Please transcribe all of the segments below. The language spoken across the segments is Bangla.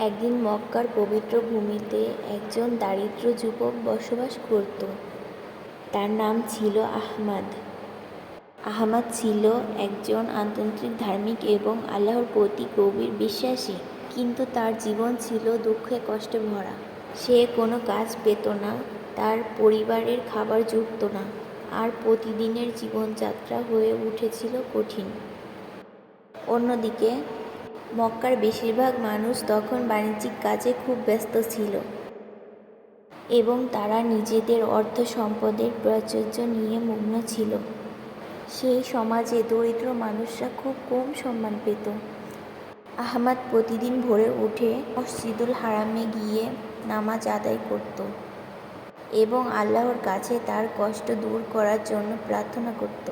একদিন মক্কার পবিত্র ভূমিতে একজন দারিদ্র যুবক বসবাস করত। তার নাম ছিল আহমাদ। আহমাদ ছিল একজন আন্তরিক ধার্মিক এবং আল্লাহর প্রতি গভীর বিশ্বাসী, কিন্তু তার জীবন ছিল দুঃখে কষ্টে ভরা। সে কোনো কাজ পেত না, তার পরিবারের খাবার জুটত না, আর প্রতিদিনের জীবনযাত্রা হয়ে উঠেছিল কঠিন। অন্যদিকে মক্কার বেশিরভাগ মানুষ তখন বাণিজ্যিক কাজে খুব ব্যস্ত ছিল এবং তারা নিজেদের অর্থ সম্পদের প্রাচুর্য নিয়ে মগ্ন ছিল। সেই সমাজে দরিদ্র মানুষরা খুব কম সম্মান পেত। আহমাদ প্রতিদিন ভোরে উঠে মসজিদুল হারামে গিয়ে নামাজ আদায় করত এবং আল্লাহর কাছে তার কষ্ট দূর করার জন্য প্রার্থনা করত।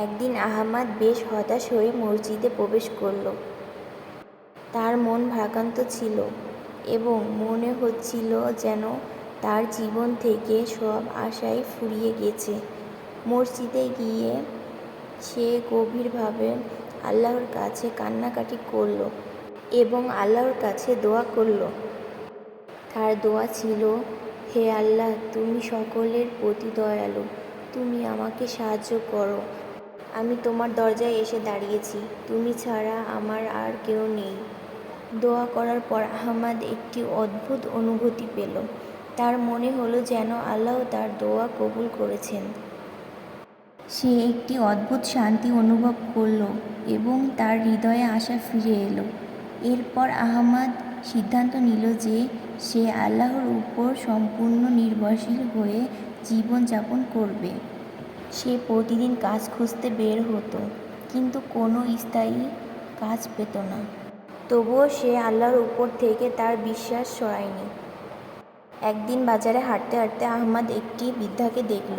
একদিন আহমাদ বেশ হতাশ হয়ে মসজিদে প্রবেশ করল। তার মন ভারাক্রান্ত ছিল এবং মনে হচ্ছিল যেন তার জীবন থেকে সব আশাই ফুরিয়ে গেছে। মসজিদে গিয়ে সে গভীরভাবে আল্লাহর কাছে কান্নাকাটি করল এবং আল্লাহর কাছে দোয়া করল। তার দোয়া ছিল, হে আল্লাহ, তুমি সকলের প্রতি দয়ালু, তুমি আমাকে সাহায্য করো। আমি তোমার দরজায় এসে দাঁড়িয়েছি, তুমি ছাড়া আমার আর কেউ নেই। দোয়া করার পর আহমাদ একটি অদ্ভুত অনুভূতি পেল। তার মনে হলো যেন আল্লাহ তার দোয়া কবুল করেছেন। সে একটি অদ্ভুত শান্তি অনুভব করল এবং তার হৃদয়ে আশা ফিরে এলো। এরপর আহমাদ সিদ্ধান্ত নিল যে সে আল্লাহর উপর সম্পূর্ণ নির্ভরশীল হয়ে জীবনযাপন করবে। সে প্রতিদিন কাজ খুঁজতে বের হতো, কিন্তু কোনো স্থায়ী কাজ পেত না। তবুও সে আল্লাহর উপর থেকে তার বিশ্বাস সরায়নি। একদিন বাজারে হাঁটতে হাঁটতে আহমাদ একটি বৃদ্ধাকে দেখল,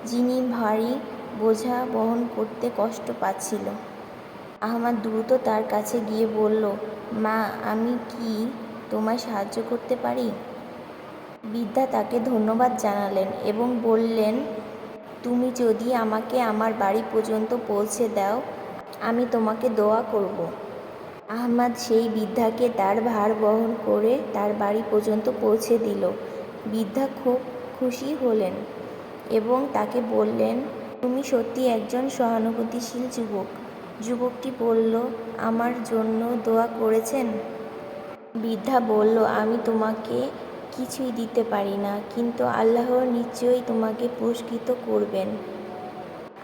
যিনি ভারী বোঝা বহন করতে কষ্ট পাচ্ছিল। আহমাদ দ্রুত তার কাছে গিয়ে বলল, মা, আমি কি তোমায় সাহায্য করতে পারি? বৃদ্ধা তাকে ধন্যবাদ জানালেন এবং বললেন, তুমি যদি আমাকে আমার বাড়ি পর্যন্ত পৌঁছে দাও, আমি তোমাকে দোয়া করব। আহমাদ সেই বৃদ্ধাকে তার ভার বহন করে তার বাড়ি পর্যন্ত পৌঁছে দিল। বৃদ্ধা খুব খুশি হলেন এবং তাকে বললেন, তুমি সত্যি একজন সহানুভূতিশীল যুবক। যুবকটি বলল, আমার জন্য দোয়া করেছেন? বৃদ্ধা বলল, আমি তোমাকে কিছুই দিতে পারি না, কিন্তু আল্লাহ নিশ্চয়ই তোমাকে পুরস্কৃত করবেন।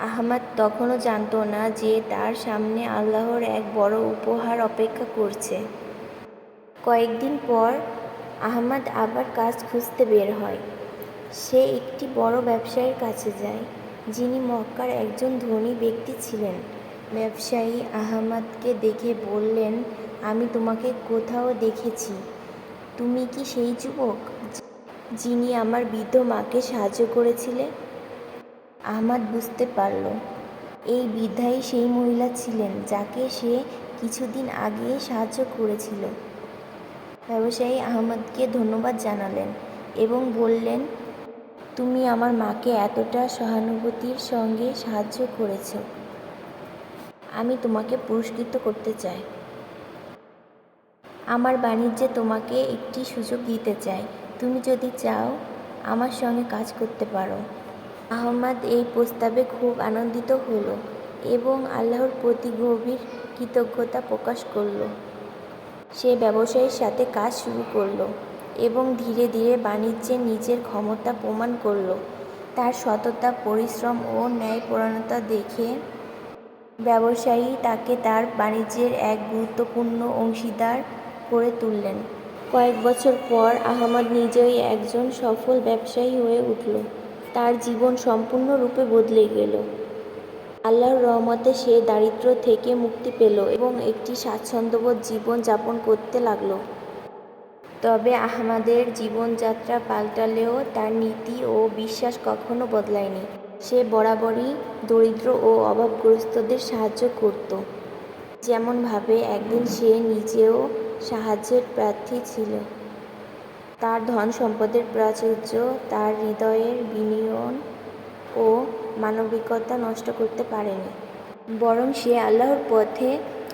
আহমাদ তখনও জানত না যে তার সামনে আল্লাহর এক বড় উপহার অপেক্ষা করছে। কয়েকদিন পর আহমাদ আবার কাজ খুঁজতে বের হয়। সে একটি বড় ব্যবসায়ীর কাছে যায়, যিনি মক্কার একজন ধনী ব্যক্তি ছিলেন। ব্যবসায়ী আহমাদকে দেখে বললেন, আমি তোমাকে কোথাও দেখেছি। তুমি কি সেই যুবক যিনি আমার বৃদ্ধ মাকে সাহায্য করেছিলে? আহমাদ বুঝতে পারল, এই বৃদ্ধাই সেই মহিলা ছিলেন যাকে সে কিছুদিন আগে সাহায্য করেছিল। ব্যবসায়ী আহমাদকে ধন্যবাদ জানালেন এবং বললেন, তুমি আমার মাকে এতটা সহানুভূতির সঙ্গে সাহায্য করেছ, আমি তোমাকে পুরস্কৃত করতে চাই। আমার বাণিজ্যে তোমাকে একটি সুযোগ দিতে চাই, তুমি যদি চাও আমার সঙ্গে কাজ করতে পারো। আহমাদ এই প্রস্তাবে খুব আনন্দিত হলো এবং আল্লাহর প্রতি গভীর কৃতজ্ঞতা প্রকাশ করল। সে ব্যবসায়ীর সাথে কাজ শুরু করল এবং ধীরে ধীরে বাণিজ্যে নিজের ক্ষমতা প্রমাণ করল। তার সততা, পরিশ্রম ও ন্যায়পরায়ণতা দেখে ব্যবসায়ী তাকে তার বাণিজ্যের এক গুরুত্বপূর্ণ অংশীদার করে তুললেন। কয়েক বছর পর আহমাদ নিজেই একজন সফল ব্যবসায়ী হয়ে উঠল। তার জীবন সম্পূর্ণরূপে বদলে গেল। আল্লাহর রহমতে সে দারিদ্র্য থেকে মুক্তি পেল এবং একটি স্বাচ্ছন্দ্যবোধ জীবন যাপন করতে লাগল। তবে আহমাদের জীবনযাত্রা পাল্টালেও তার নীতি ও বিশ্বাস কখনো বদলায়নি। সে বরাবরই দরিদ্র ও অভাবগ্রস্তদের সাহায্য করত। যেমনভাবে একদিন সে নিজেও সাহায্যের প্রার্থী ছিল। তার ধন সম্পদের প্রাচুর্য তার হৃদয়ের বিনয়ন ও মানবিকতা নষ্ট করতে পারেনি, বরং সে আল্লাহর পথে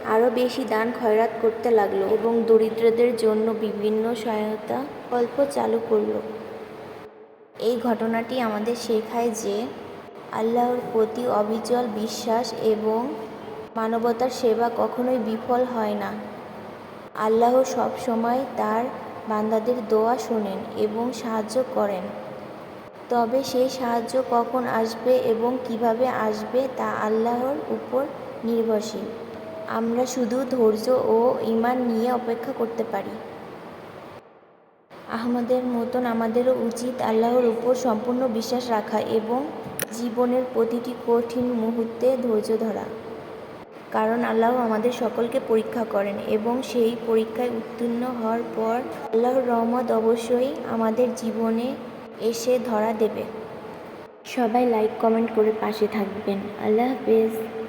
আরও বেশি দান খয়রাত করতে লাগলো এবং দরিদ্রদের জন্য বিভিন্ন সহায়তা প্রকল্প চালু করলো। এই ঘটনাটি আমাদের শেখায় যে আল্লাহর প্রতি অবিচল বিশ্বাস এবং মানবতার সেবা কখনোই বিফল হয় না। আল্লাহ সব সময় তার বান্দাদের দোয়া শোনেন এবং সাহায্য করেন। তবে সেই সাহায্য কখন আসবে এবং কিভাবে আসবে তা আল্লাহর উপর নির্ভরশীল। আমরা শুধু ধৈর্য ও ঈমান নিয়ে অপেক্ষা করতে পারি। আহমদের মতন আমাদেরও উচিত আল্লাহর উপর সম্পূর্ণ বিশ্বাস রাখা এবং জীবনের প্রতিটি কঠিন মুহূর্তে ধৈর্য ধরা। কারণ আল্লাহ আমাদের সকলকে পরীক্ষা করেন এবং সেই পরীক্ষায় উত্তীর্ণ হওয়ার পর আল্লাহর রহমত অবশ্যই আমাদের জীবনে এসে ধরা দেবে। সবাই লাইক কমেন্ট করে পাশে থাকবেন। আল্লাহ হাফেজ।